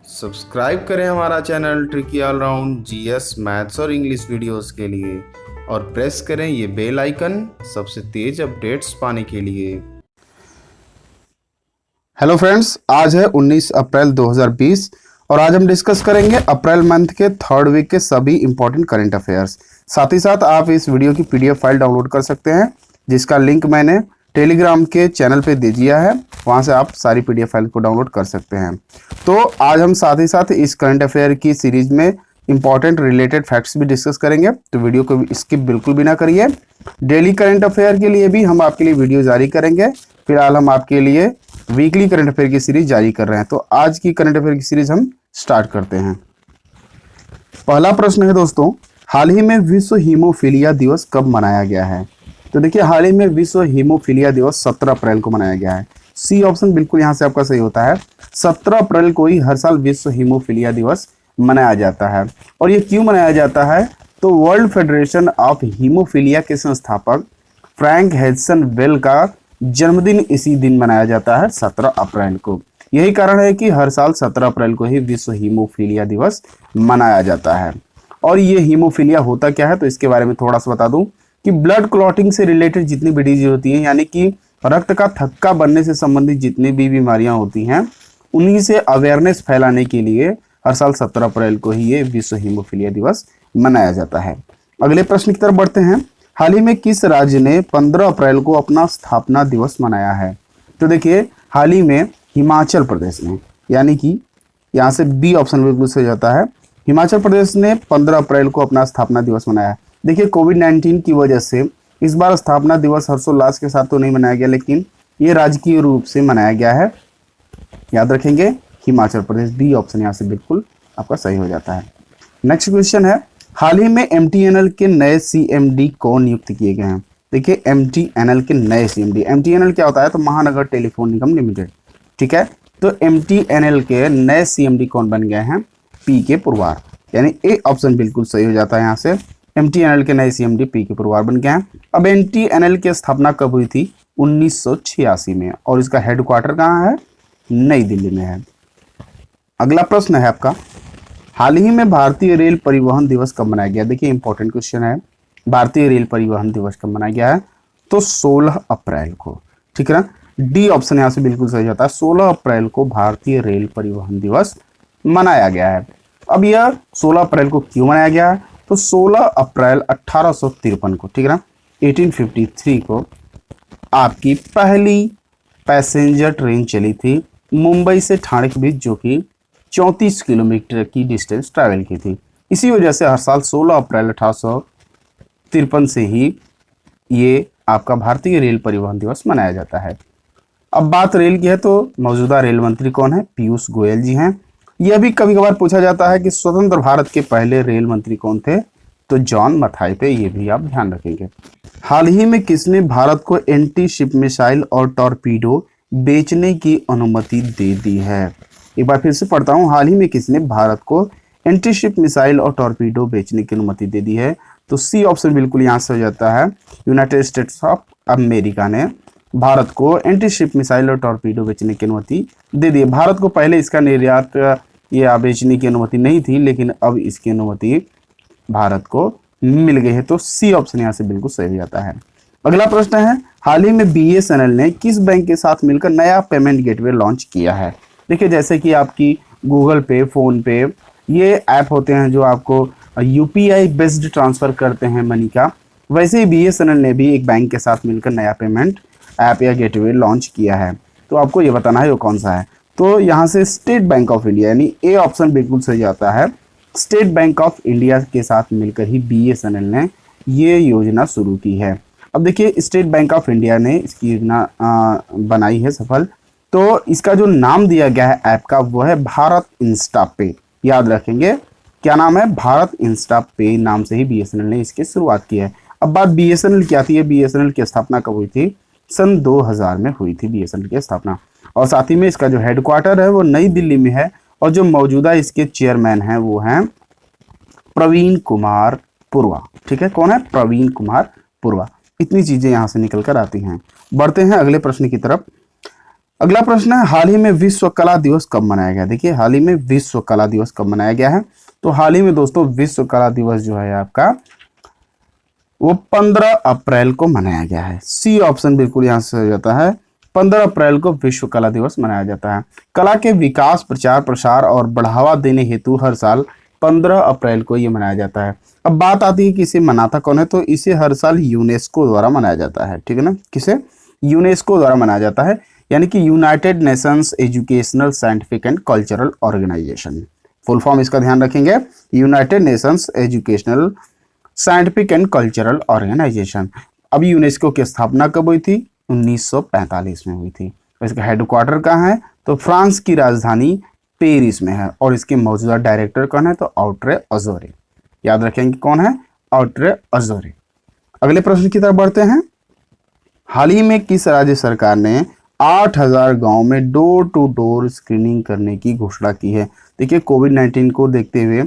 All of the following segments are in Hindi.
सब्सक्राइब करें हमारा channel tricky allround GS maths और इंग्लिश वीडियोस के लिए और प्रेस करें ये बेल आइकन सबसे तेज अपडेट्स पाने के लिए। हेलो फ्रेंड्स, आज है 19 अप्रैल 2020 और आज हम डिस्कस करेंगे अप्रैल मंथ के थर्ड वीक के सभी इंपॉर्टेंट करंट अफेयर्स। साथ ही साथ आप इस वीडियो की पीडीएफ फाइल डाउनलोड कर सकते हैं, जिसका लिंक मैंने टेलीग्राम के चैनल पे दे दिया है। वहां से आप सारी पीडीएफ फाइल को डाउनलोड कर सकते हैं। तो आज हम साथ ही साथ इस करंट अफेयर की सीरीज में इंपॉर्टेंट रिलेटेड फैक्ट्स भी डिस्कस करेंगे, तो वीडियो को स्किप बिल्कुल भी ना करिए। डेली करंट अफेयर के लिए भी हम आपके लिए वीडियो जारी करेंगे। फिलहाल हम आपके लिए वीकली करंट अफेयर की सीरीज जारी कर रहे हैं। तो आज की करंट अफेयर की सीरीज हम स्टार्ट करते हैं। पहला प्रश्न है दोस्तों, हाल ही में विश्व हीमोफीलिया दिवस कब मनाया गया है? तो देखिए, हाल ही में विश्व हीमोफीलिया दिवस 17 अप्रैल को मनाया गया है। सी ऑप्शन बिल्कुल यहाँ से आपका सही होता है। 17 अप्रैल को ही हर साल विश्व हीमोफीलिया दिवस मनाया जाता है। और ये क्यों मनाया जाता है? तो वर्ल्ड फेडरेशन ऑफ हीमोफीलिया के संस्थापक फ्रैंक हेड्सन वेल का जन्मदिन इसी दिन मनाया जाता है, 17 अप्रैल को। यही कारण है कि हर साल 17 अप्रैल को ही विश्व हीमोफीलिया दिवस मनाया जाता है। और ये हीमोफीलिया होता क्या है, तो इसके बारे में थोड़ा सा बता दूं कि ब्लड क्लॉटिंग से रिलेटेड जितनी भी डिजीज होती हैं, यानी कि रक्त का थक्का बनने से संबंधित जितनी भी बीमारियां होती हैं, उन्हीं से अवेयरनेस फैलाने के लिए हर साल 17 अप्रैल को ही ये विश्व हीमोफीलिया दिवस मनाया जाता है। अगले प्रश्न की तरफ बढ़ते हैं। हाल ही में किस राज्य ने 15 अप्रैल को अपना स्थापना दिवस मनाया है? तो देखिए, हाल ही में हिमाचल प्रदेश ने, यानी कि यहाँ से बी ऑप्शन बिल्कुल सही जाता है। हिमाचल प्रदेश ने 15 अप्रैल को अपना स्थापना दिवस मनाया। देखिए, कोविड-19 की वजह से इस बार स्थापना दिवस हर्षोल्लास के साथ तो नहीं मनाया गया, लेकिन ये राजकीय रूप से मनाया गया है। याद रखेंगे, हिमाचल प्रदेश, बी ऑप्शन यहाँ से बिल्कुल आपका सही हो जाता है। नेक्स्ट क्वेश्चन है, हाल ही में एमटीएनएल के नए सीएमडी कौन नियुक्त किए गए हैं? देखिए, एमटीएनएल के नए सीएमडी, एमटीएनएल क्या होता है? तो महानगर टेलीफोन निगम लिमिटेड, ठीक है। तो एमटीएनएल के नए सीएमडी कौन बन गए हैं? पी के पुरवार, यानी ए ऑप्शन बिल्कुल सही हो जाता है। यहाँ से एमटीएनएल के नए सीएमडी पी के पुरवार बन गए हैं। अब एमटीएनएल की स्थापना कब हुई थी? 1986 में, और इसका हेडक्वार्टर कहाँ है? नई दिल्ली में है। अगला प्रश्न है आपका, हाल ही में भारतीय रेल परिवहन दिवस कब मनाया गया? देखिए, इंपॉर्टेंट क्वेश्चन है। भारतीय रेल परिवहन दिवस कब मनाया गया है? तो 16 अप्रैल को, ठीक है ना। डी ऑप्शन यहाँ से बिल्कुल सही जाता है। 16 अप्रैल को भारतीय रेल परिवहन दिवस मनाया गया है। अब यह 16 अप्रैल को क्यों मनाया गया है? तो 16 अप्रैल 1853 को, ठीक है ना, 1853 को आपकी पहली पैसेंजर ट्रेन चली थी मुंबई से ठाणे के बीच, जो कि 34 किलोमीटर की डिस्टेंस ट्रैवल की थी। इसी वजह से हर साल 16 अप्रैल 1853 से ही ये आपका भारतीय रेल परिवहन दिवस मनाया जाता है। अब बात रेल की है, तो मौजूदा रेल मंत्री कौन है? पीयूष गोयल जी हैं। यह भी कभी कभार पूछा जाता है कि स्वतंत्र भारत के पहले रेल मंत्री कौन थे? तो जॉन मथाई थे। ये भी आप ध्यान रखेंगे। हाल ही में किसने भारत को एंटी शिप मिसाइल और टॉर्पीडो बेचने की अनुमति दे दी है? एक बार फिर से पढ़ता हूं, हाल ही में किसने भारत को एंटी शिप मिसाइल और टॉर्पीडो बेचने की अनुमति दे दी है? तो सी ऑप्शन बिल्कुल यहां से हो जाता है। यूनाइटेड स्टेट्स ऑफ अमेरिका ने भारत को एंटी शिप मिसाइल और टॉर्पीडो बेचने की अनुमति दे दी है। भारत को पहले इसका निर्यात या बेचने की अनुमति नहीं थी, लेकिन अब इसकी अनुमति भारत को मिल गई है। तो सी ऑप्शन यहाँ से बिल्कुल सही हो जाता है। अगला प्रश्न है, हाल ही में बीएसएनएल ने किस बैंक के साथ मिलकर नया पेमेंट गेटवे लॉन्च किया है? देखिए, जैसे कि आपकी गूगल पे, फोन पे, ये ऐप होते हैं जो आपको यूपीआई बेस्ड ट्रांसफर करते हैं मनी का, वैसे ही बीएसएनएल ने भी एक बैंक के साथ मिलकर नया पेमेंट ऐप या गेटवे लॉन्च किया है। तो आपको ये बताना है वो कौन सा है। तो यहाँ से स्टेट बैंक ऑफ इंडिया, यानी ए ऑप्शन बिल्कुल सही आता है। स्टेट बैंक ऑफ इंडिया के साथ मिलकर ही बीएसएनएल ने ये योजना शुरू की है। अब देखिए, स्टेट बैंक ऑफ इंडिया ने इसकी योजना बनाई है सफल। तो इसका जो नाम दिया गया है ऐप का, वो है भारत इंस्टा पे। याद रखेंगे, क्या नाम है? भारत इंस्टा पे नाम से ही बीएसएनएल ने इसकी शुरुआत की है। अब बात बीएसएनएल क्या थी? बीएसएनएल की स्थापना कब हुई थी? सन 2000 में हुई थी बीएसएनएल की स्थापना। और साथ ही में इसका जो हेडक्वार्टर है वो नई दिल्ली में है, और जो मौजूदा इसके चेयरमैन हैं वो हैं प्रवीण कुमार पुरवा, ठीक है। कौन है? प्रवीण कुमार पुरवा। इतनी चीजें यहाँ से निकल कर आती हैं। बढ़ते हैं अगले प्रश्न की तरफ। अगला प्रश्न है, हाल ही में विश्व कला दिवस कब मनाया गया? देखिए, हाल ही में विश्व कला दिवस कब मनाया गया है? तो हाल ही में दोस्तों विश्व कला दिवस जो है आपका वो 15 अप्रैल को मनाया गया है। सी ऑप्शन बिल्कुल यहाँ से हो जाता है। 15 अप्रैल को विश्व कला दिवस मनाया जाता है। कला के विकास, प्रचार प्रसार और बढ़ावा देने हेतु हर साल 15 अप्रैल को ये मनाया जाता है। अब बात आती है कि इसे मनाता कौन है, तो इसे हर साल यूनेस्को द्वारा मनाया जाता है। ठीक है ना, किसे? यूनेस्को द्वारा मनाया जाता है, यानी कि United Nations Educational Scientific and Cultural Organization. Full form इसका ध्यान रखेंगे, United Nations Educational Scientific and Cultural Organization. अब यूनेस्को की स्थापना कब हुई थी? 1945 में हुई थी। इसका हेडक्वार्टर कहाँ है? तो फ्रांस की राजधानी पेरिस में है। और इसके मौजूदा डायरेक्टर कौन है? तो ऑड्रे अज़ौरे। याद रखेंगे कौन है? ऑड्रे अज़ौरे। अगले प्रश्न की तरफ बढ़ते हैं। हाल ही में किस राज्य सरकार ने 8000 गांव में डोर टू डोर स्क्रीनिंग करने की घोषणा की है? देखिए, कोविड-19 को देखते हुए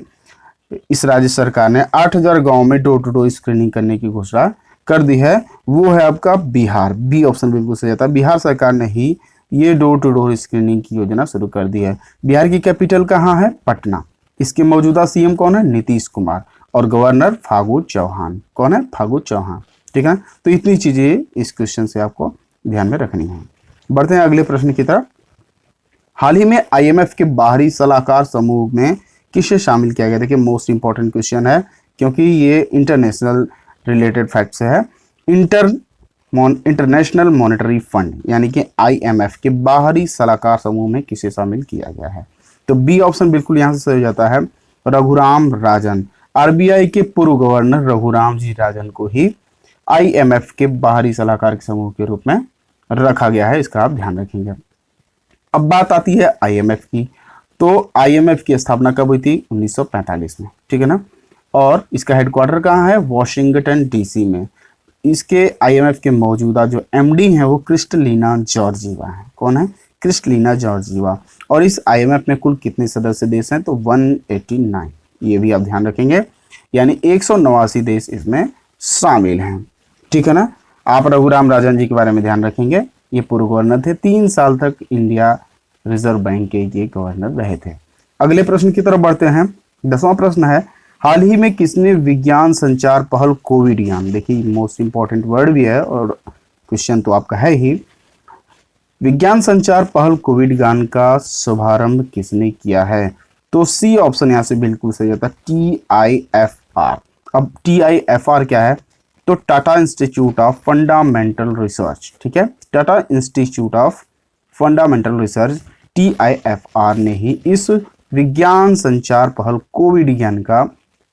इस राज्य सरकार ने 8000 गांव में डोर टू डोर स्क्रीनिंग करने की घोषणा कर दी है। वो है आपका बिहार। बी ऑप्शन बिल्कुल सही जाता है। बिहार सरकार ने ही ये डोर टू डोर स्क्रीनिंग की योजना शुरू कर दी है। बिहार की कैपिटल कहाँ है? पटना। इसके मौजूदा सीएम कौन है? नीतीश कुमार। और गवर्नर फागू चौहान। कौन है? फागू चौहान। ठीक है, तो इतनी चीजें इस क्वेश्चन से आपको ध्यान में रखनी है। बढ़ते हैं अगले प्रश्न की तरफ। हाल ही में आईएमएफ के बाहरी सलाहकार समूह में किसे शामिल किया गया? देखिए, मोस्ट इंपॉर्टेंट क्वेश्चन है, क्योंकि ये इंटरनेशनल रिलेटेड फैक्ट से है। इंटरनेशनल मॉनेटरी फंड यानी कि आईएमएफ के बाहरी सलाहकार समूह में किसे शामिल किया गया है? तो बी ऑप्शन बिल्कुल यहाँ से सही हो जाता है, रघुराम राजन। आरबीआई के पूर्व गवर्नर रघुराम जी राजन को ही आईएमएफ के बाहरी सलाहकार के समूह के रूप में रखा गया है। इसका आप ध्यान रखेंगे। अब बात आती है आईएमएफ की। तो आईएमएफ की स्थापना कब हुई थी? 1945 में। ठीक है ना, और इसका हेडक्वार्टर कहाँ है? वॉशिंगटन डीसी में। इसके आईएमएफ के मौजूदा जो एमडी हैं वो क्रिस्टलिना जॉर्जिवा है। कौन है? Kristalina Georgieva. और इस आईएमएफ में कुल कितने सदस्य देश हैं? तो 189। ये भी आप ध्यान रखेंगे, यानी 189 देश इसमें शामिल हैं। ठीक है ना। आप रघुराम राजन जी के बारे में ध्यान रखेंगे। ये पूर्व गवर्नर थे, 3 साल तक इंडिया रिजर्व बैंक के ये गवर्नर रहे थे। अगले प्रश्न की तरफ बढ़ते हैं। 10वां प्रश्न है, हाल ही में किसने विज्ञान संचार पहल कोविड ज्ञान, देखिए मोस्ट इंपॉर्टेंट वर्ड भी है और क्वेश्चन तो आपका है ही, विज्ञान संचार पहल कोविड ज्ञान का शुभारंभ किसने किया है? तो सी ऑप्शन यहाँ से बिल्कुल सही होता है, TIFR। अब TIFR क्या है? तो Tata institute of fundamental research. ठीक है, Tata institute of fundamental research TIFR ने ही इस विज्ञान संचार पहल कोविड ज्ञान का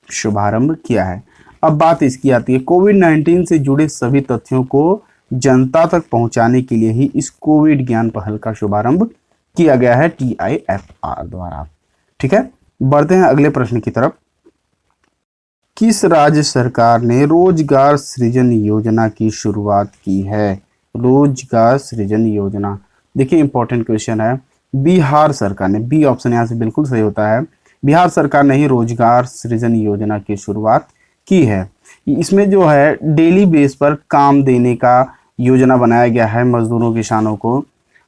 शुभारंभ किया है। अब बात इसकी आती है, कोविड-19 से जुड़े सभी तथ्यों को जनता तक पहुंचाने के लिए ही इस कोविड ज्ञान पहल का शुभारंभ किया गया है TIFR द्वारा। ठीक है, बढ़ते हैं अगले प्रश्न की तरफ। किस राज्य सरकार ने रोजगार सृजन योजना की शुरुआत की है? रोजगार सृजन योजना, देखिए इंपॉर्टेंट क्वेश्चन है। बिहार सरकार ने, बी ऑप्शन यहाँ से बिल्कुल सही होता है, बिहार सरकार ने ही रोजगार सृजन योजना की शुरुआत की है। इसमें जो है डेली बेस पर काम देने का योजना बनाया गया है। मजदूरों, किसानों को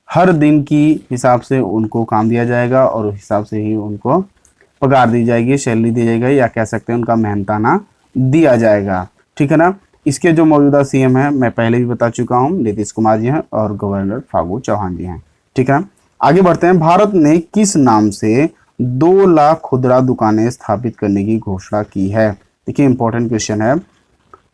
हर दिन की हिसाब से उनको काम दिया जाएगा और उस हिसाब से ही उनको पगार दी जाएगी, सैलरी दी जाएगी, या कह सकते हैं उनका मेहनताना दिया जाएगा। ठीक है ना। इसके जो मौजूदा सीएम हैं मैं पहले भी बता चुका हूँ, नीतीश कुमार जी हैं और गवर्नर फागू चौहान जी हैं। ठीक है, आगे बढ़ते हैं। भारत ने किस नाम से 2 लाख खुदरा दुकानें स्थापित करने की घोषणा की है? देखिए इंपॉर्टेंट क्वेश्चन है,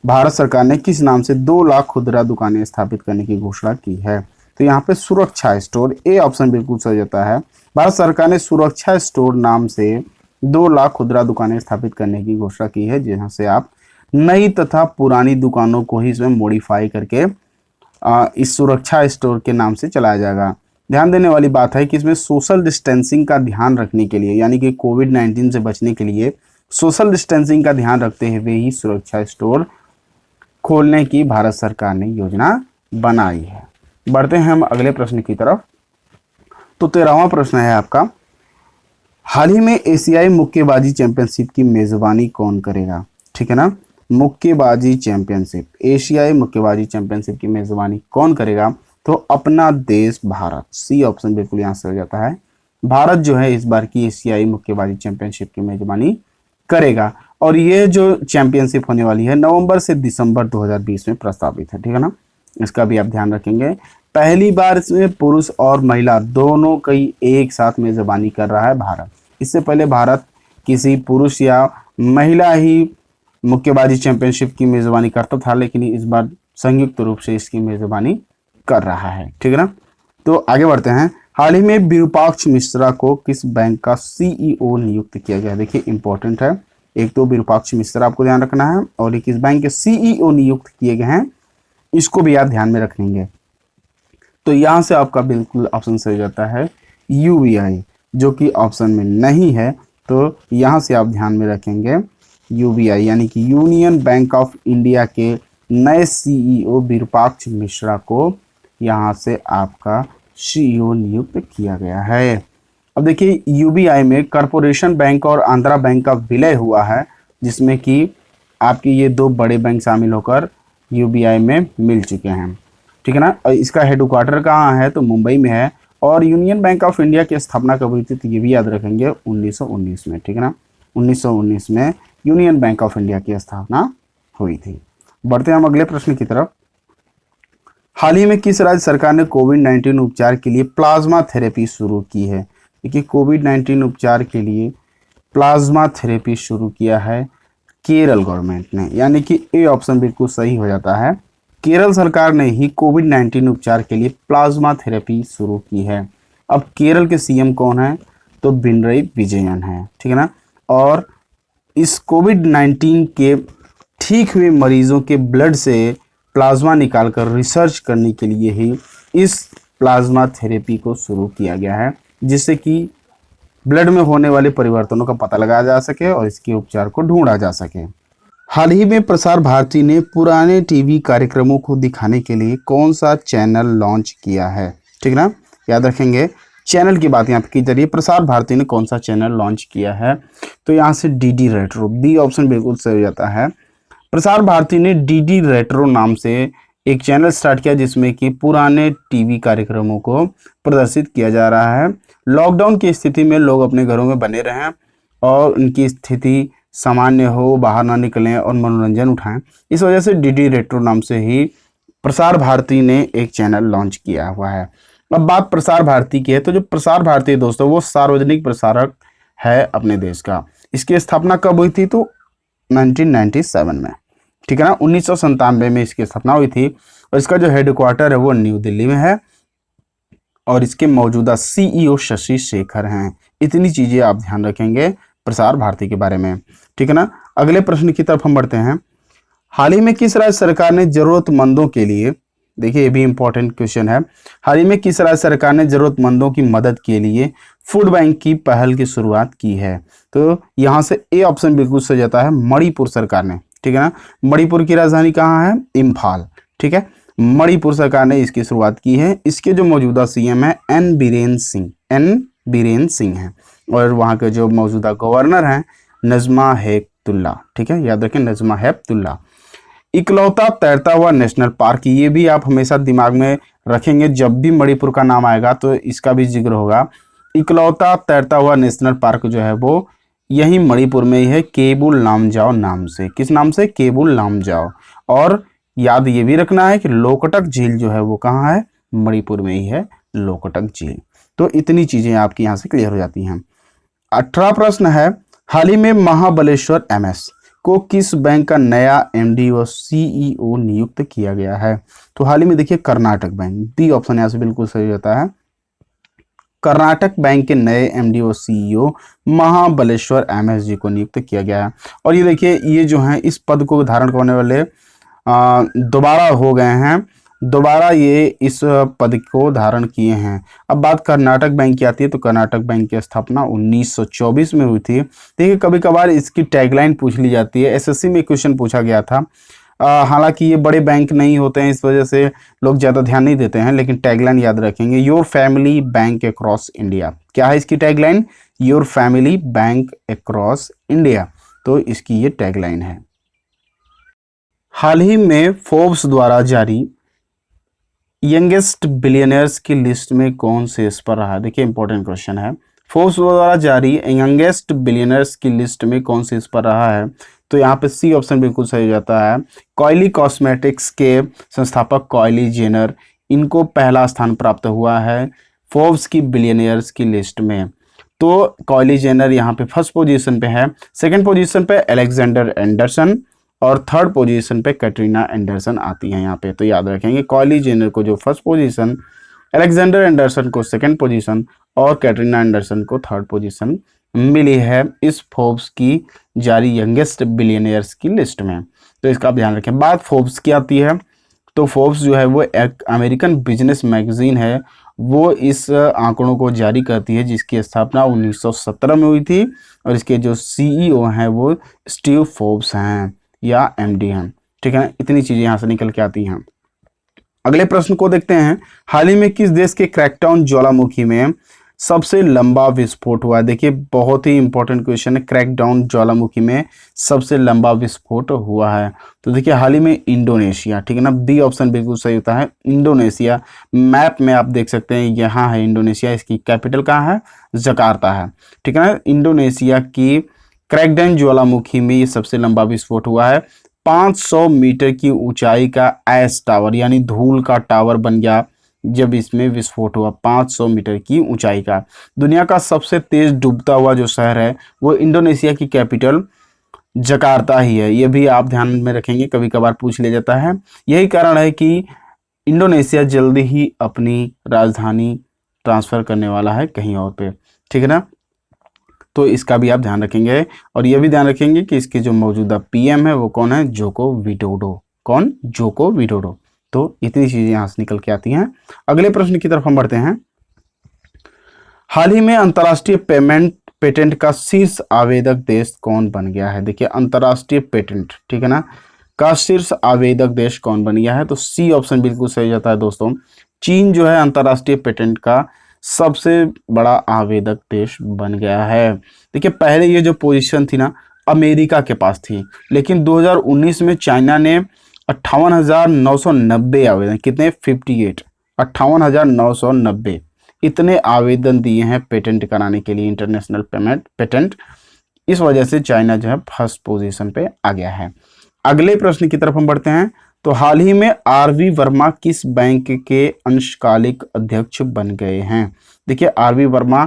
भारत सरकार ने किस नाम से 2 लाख खुदरा दुकानें स्थापित करने की घोषणा की है? तो यहाँ पे सुरक्षा स्टोर, ए ऑप्शन बिल्कुल सही जाता है। भारत सरकार ने सुरक्षा स्टोर नाम से 2 लाख खुदरा दुकानें स्थापित करने की घोषणा की है, जहाँ से आप नई तथा पुरानी दुकानों को ही इसमें मॉडिफाई करके इस सुरक्षा स्टोर के नाम से चलाया जाएगा। ध्यान देने वाली बात है कि इसमें सोशल डिस्टेंसिंग का ध्यान रखने के लिए, यानी कि कोविड-19 से बचने के लिए सोशल डिस्टेंसिंग का ध्यान रखते हुए ही सुरक्षा स्टोर खोलने की भारत सरकार ने योजना बनाई है। बढ़ते हैं हम अगले प्रश्न की तरफ। तो 13वां प्रश्न है आपका, हाल ही में एशियाई मुक्केबाजी चैंपियनशिप की मेजबानी कौन करेगा? ठीक है ना, मुक्केबाजी चैंपियनशिप, एशियाई मुक्केबाजी चैंपियनशिप की मेजबानी कौन करेगा? तो अपना देश भारत, सी ऑप्शन बिल्कुल यहाँ से हो जाता है। भारत जो है इस बार की एशियाई मुक्केबाजी चैंपियनशिप की मेजबानी करेगा और ये जो चैंपियनशिप होने वाली है नवंबर से दिसंबर 2020 में प्रस्तावित है, ठीक है ना। इसका भी आप ध्यान रखेंगे। पहली बार इसमें पुरुष और महिला दोनों कई एक साथ मेजबानी कर रहा है भारत। इससे पहले भारत किसी पुरुष या महिला ही मुक्केबाजी चैंपियनशिप की मेजबानी करता था, लेकिन इस बार संयुक्त रूप से इसकी मेजबानी कर रहा है, ठीक है ना। तो आगे बढ़ते हैं। हाल ही में विरूपाक्ष मिश्रा को किस बैंक का सीईओ नियुक्त किया गया? देखिए इंपॉर्टेंट है, एक तो विरूपाक्ष मिश्रा आपको ध्यान रखना है और किस बैंक के सीईओ नियुक्त किए गए हैं इसको भी आप ध्यान में रखेंगे। तो यहां से आपका बिल्कुल ऑप्शन सही जाता है यूबीआई, जो कि ऑप्शन में नहीं है। तो यहां से आप ध्यान में रखेंगे यूबीआई यानी कि यूनियन बैंक ऑफ इंडिया के नए सीईओ विरूपाक्ष मिश्रा को यहां से आपका सीईओ नियुक्त किया गया है। अब देखिए यूबीआई में कॉरपोरेशन बैंक और आंध्रा बैंक का विलय हुआ है, जिसमें कि आपके ये दो बड़े बैंक शामिल होकर यूबीआई में मिल चुके हैं, ठीक है ना। और इसका हेडक्वार्टर कहाँ है? तो मुंबई में है। और यूनियन बैंक ऑफ इंडिया की स्थापना कब हुई थी? तो ये भी याद रखेंगे 1919 में, ठीक है ना। 1919 में यूनियन बैंक ऑफ इंडिया की स्थापना हुई थी। बढ़ते हैं हम अगले प्रश्न की तरफ। हाल ही में किस राज्य सरकार ने कोविड-19 उपचार के लिए प्लाज्मा थेरेपी शुरू की है? देखिए कोविड-19 उपचार के लिए प्लाज्मा थेरेपी शुरू किया है केरल गवर्नमेंट ने, यानी कि ए ऑप्शन बिल्कुल सही हो जाता है। केरल सरकार ने ही कोविड-19 उपचार के लिए प्लाज्मा थेरेपी शुरू की है। अब केरल के सीएम कौन है? तो पिनरई विजयन है, ठीक है ना। और इस कोविड-19 के ठीक हुए मरीजों के ब्लड से प्लाज्मा निकालकर रिसर्च करने के लिए ही इस प्लाज्मा थेरेपी को शुरू किया गया है, जिससे कि ब्लड में होने वाले परिवर्तनों का पता लगाया जा सके और इसके उपचार को ढूंढा जा सके। हाल ही में प्रसार भारती ने पुराने टीवी कार्यक्रमों को दिखाने के लिए कौन सा चैनल लॉन्च किया है? ठीक ना, याद रखेंगे चैनल की बात यहाँ पे की जा रही है। प्रसार भारती ने कौन सा चैनल लॉन्च किया है? तो यहाँ से डीडी रेट्रो, बी ऑप्शन बिल्कुल सही हो जाता है। प्रसार भारती ने डीडी रेट्रो नाम से एक चैनल स्टार्ट किया, जिसमें कि पुराने टीवी कार्यक्रमों को प्रदर्शित किया जा रहा है। लॉकडाउन की स्थिति में लोग अपने घरों में बने रहें और उनकी स्थिति सामान्य हो, बाहर ना निकलें और मनोरंजन उठाएं, इस वजह से डीडी रेट्रो नाम से ही प्रसार भारती ने एक चैनल लॉन्च किया हुआ है। अब बात प्रसार भारती की है, तो जो प्रसार भारती है दोस्तों, वो सार्वजनिक प्रसारक है अपने देश का। इसकी स्थापना कब हुई थी? तो 1997 में, ठीक है ना। 1997 में इसकी स्थापना हुई थी और इसका जो हेडक्वार्टर है वो न्यू दिल्ली में है और इसके मौजूदा सीईओ शशि शेखर हैं। इतनी चीजें आप ध्यान रखेंगे प्रसार भारती के बारे में, ठीक है ना। अगले प्रश्न की तरफ हम बढ़ते हैं। हाल ही में किस राज्य सरकार ने जरूरतमंदों के लिए, देखिए ये भी इंपॉर्टेंट क्वेश्चन है, हाल ही में किस राज्य सरकार ने जरूरतमंदों की मदद के लिए फूड बैंक की पहल की शुरुआत की है? तो यहाँ से ए ऑप्शन बिल्कुल सही जाता है, मणिपुर सरकार ने, ठीक है ना। मणिपुर की राजधानी कहाँ है? इम्फाल, ठीक है। मणिपुर सरकार ने इसकी शुरुआत की है। इसके जो मौजूदा सीएम है एन बीरेन सिंह हैं और वहाँ के जो मौजूदा गवर्नर हैं नजमा हेपतुल्ला, ठीक है, याद रखें नजमा हेपतुल्ला। इकलौता तैरता हुआ नेशनल पार्क, ये भी आप हमेशा दिमाग में रखेंगे, जब भी मणिपुर का नाम आएगा तो इसका भी जिक्र होगा। इकलौता तैरता हुआ नेशनल पार्क जो है वो यही मणिपुर में ही है, केबुल लामजाओ नाम से। किस नाम से? केबुल लामजाओ। और याद ये भी रखना है कि लोकटक झील जो है वो कहाँ है? मणिपुर में ही है लोकटक झील। तो इतनी चीजें आपकी यहाँ से क्लियर हो जाती हैं। 18वां प्रश्न है, हाल ही में महाबलेश्वर एमएस को किस बैंक का नया एमडी व सीईओ नियुक्त किया गया है? तो हाल ही में देखिए कर्नाटक बैंक, बी ऑप्शन यहाँ से बिल्कुल सही होता है। कर्नाटक बैंक के नए एमडी व सीईओ महाबलेश्वर एमएस जी को नियुक्त किया गया है। और ये देखिए ये जो है इस पद को धारण करने वाले दोबारा हो गए हैं, दोबारा ये इस पद को धारण किए हैं। अब बात कर्नाटक बैंक की आती है, तो कर्नाटक बैंक की स्थापना 1924 में हुई थी। देखिए कभी कभार इसकी टैगलाइन पूछ ली जाती है, एसएससी में क्वेश्चन पूछा गया था। हालांकि ये बड़े बैंक नहीं होते हैं, इस वजह से लोग ज़्यादा ध्यान नहीं देते हैं, लेकिन टैगलाइन याद रखेंगे, your family bank across India. क्या है इसकी tagline? Your family bank across India. तो इसकी ये टैगलाइन है। हाल ही में फोर्ब्स द्वारा जारी यंगेस्ट बिलियनर्स की लिस्ट में कौन से इस पर रहा? देखिए इंपॉर्टेंट क्वेश्चन है। फोर्ब्स द्वारा जारी यंगेस्ट बिलियनर्स की लिस्ट में कौन से इस पर रहा है? तो यहाँ पे सी ऑप्शन बिल्कुल सही हो जाता है। कॉयली कॉस्मेटिक्स के संस्थापक कॉयली जेनर, इनको पहला स्थान प्राप्त हुआ है फोर्ब्स की बिलियनियर्स की लिस्ट में। तो कॉयली जेनर यहाँ पे फर्स्ट पोजीशन पे है। सेकंड पोजीशन पे अलेक्जेंडर एंडरसन और थर्ड पोजीशन पे कैटरीना एंडरसन आती है यहाँ पे। तो याद रखेंगे कॉयली जेनर को जो फर्स्ट पोजीशन, अलेक्जेंडर एंडरसन को सेकंड पोजीशन और कैटरीना एंडरसन को थर्ड पोजीशन मिली है इस फोर्ब्स की जारी यंगेस्ट बिलियनियर्स की लिस्ट में। तो इसका आप ध्यान रखें। बात फोर्ब्स की आती है तो फोर्ब्स जो है वो एक अमेरिकन बिजनेस मैगजीन है, वो इस आंकड़ों को जारी करती है जिसकी स्थापना 1917 में हुई थी और इसके जो सीईओ हैं वो स्टीव फोर्ब्स हैं या एमडी हैं। ठीक है ना, इतनी चीजें यहाँ से निकल के आती हैं। अगले प्रश्न को देखते हैं। हाल ही में किस देश के क्रैकडाउन ज्वालामुखी में सबसे लंबा विस्फोट हुआ? देखिए बहुत ही इंपॉर्टेंट क्वेश्चन है। क्रैकडाउन ज्वालामुखी में सबसे लंबा विस्फोट हुआ है तो देखिए हाल ही में इंडोनेशिया। ठीक है ना, बी ऑप्शन बिल्कुल सही होता है, इंडोनेशिया। मैप में आप देख सकते हैं यहाँ है इंडोनेशिया, इसकी कैपिटल कहाँ है? जकार्ता है। ठीक है ना, इंडोनेशिया की क्रैकडाउन ज्वालामुखी में ये सबसे लंबा विस्फोट हुआ है। 500 मीटर की ऊंचाई का ऐश टावर यानी धूल का टावर बन गया जब इसमें विस्फोट हुआ। 500 मीटर की ऊंचाई का। दुनिया का सबसे तेज डूबता हुआ जो शहर है वो इंडोनेशिया की कैपिटल जकार्ता ही है। ये भी आप ध्यान में रखेंगे, कभी कभार पूछ लिया जाता है। यही कारण है कि इंडोनेशिया जल्दी ही अपनी राजधानी ट्रांसफर करने वाला है कहीं और पे। ठीक है ना, तो इसका भी आप ध्यान रखेंगे और ये भी ध्यान रखेंगे कि इसके जो मौजूदा पीएम है वो कौन है? Joko Widodo. कौन? Joko Widodo. तो इतनी चीजें यहां से निकल के आती हैं। अगले प्रश्न की तरफ हम बढ़ते हैं। हाल ही में अंतर्राष्ट्रीय पेटेंट का शीर्ष आवेदक देश कौन बन गया है? देखिए अंतर्राष्ट्रीय पेटेंट, ठीक है ना, का शीर्ष आवेदक देश कौन बन गया है? तो सी ऑप्शन बिल्कुल सही जाता है दोस्तों। चीन जो है अंतर्राष्ट्रीय पेटेंट का सबसे बड़ा आवेदक देश बन गया है। देखिए पहले ये जो पोजीशन थी ना अमेरिका के पास थी, लेकिन 2019 में चाइना ने 58,990 आवेदन, कितने? 58, 58,990 इतने आवेदन दिए हैं पेटेंट कराने के लिए, इंटरनेशनल पेटेंट। इस वजह से चाइना जो है फर्स्ट पोजीशन पे आ गया है। अगले प्रश्न की तरफ हम बढ़ते हैं। तो हाल ही में आरवी वर्मा किस बैंक के अंशकालिक अध्यक्ष बन गए हैं? देखिए आरवी वर्मा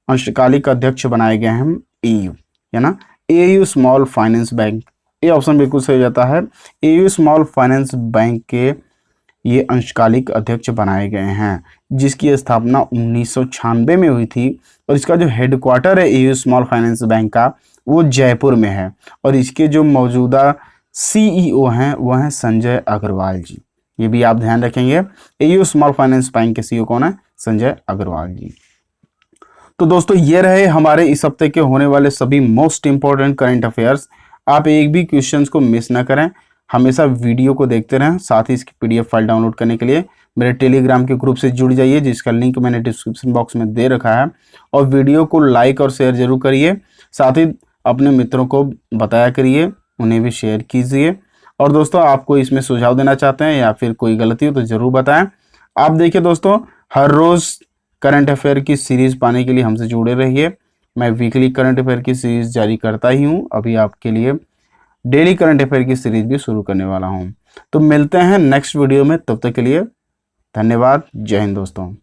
अंशकालिक अध्यक्ष बनाए गए हैं एयू, है ना, एयू स्मॉल फाइनेंस बैंक। ये ऑप्शन बिल्कुल सही हो जाता है। एयू स्मॉल फाइनेंस बैंक के ये अंशकालिक अध्यक्ष बनाए गए हैं जिसकी स्थापना 1996 में हुई थी और इसका जो हेडक्वार्टर है एयू स्मॉल फाइनेंस बैंक का वो जयपुर में है और इसके जो मौजूदा सीईओ हैं वो हैं संजय अग्रवाल जी। ये भी आप ध्यान रखेंगे। एयू स्मॉल फाइनेंस बैंक के सीईओ कौन है? संजय अग्रवाल जी। तो दोस्तों ये रहे हमारे इस हफ्ते के होने वाले सभी मोस्ट इंपॉर्टेंट करंट अफेयर्स। आप एक भी क्वेश्चंस को मिस ना करें, हमेशा वीडियो को देखते रहें। साथ ही इसकी पीडीएफ फाइल डाउनलोड करने के लिए मेरे टेलीग्राम के ग्रुप से जुड़ जाइए जिसका लिंक मैंने डिस्क्रिप्शन बॉक्स में दे रखा है। और वीडियो को लाइक और शेयर जरूर करिए, साथ ही अपने मित्रों को बताया करिए, उन्हें भी शेयर कीजिए। और दोस्तों आपको इसमें सुझाव देना चाहते हैं या फिर कोई गलती हो तो ज़रूर बताएं। आप देखिए दोस्तों हर रोज़ करंट अफेयर की सीरीज़ पाने के लिए हमसे जुड़े रहिए। मैं वीकली करंट अफेयर की सीरीज़ जारी करता ही हूँ, अभी आपके लिए डेली करंट अफेयर की सीरीज़ भी शुरू करने वाला हूँ। तो मिलते हैं नेक्स्ट वीडियो में, तब तक के लिए धन्यवाद। जय हिंद दोस्तों।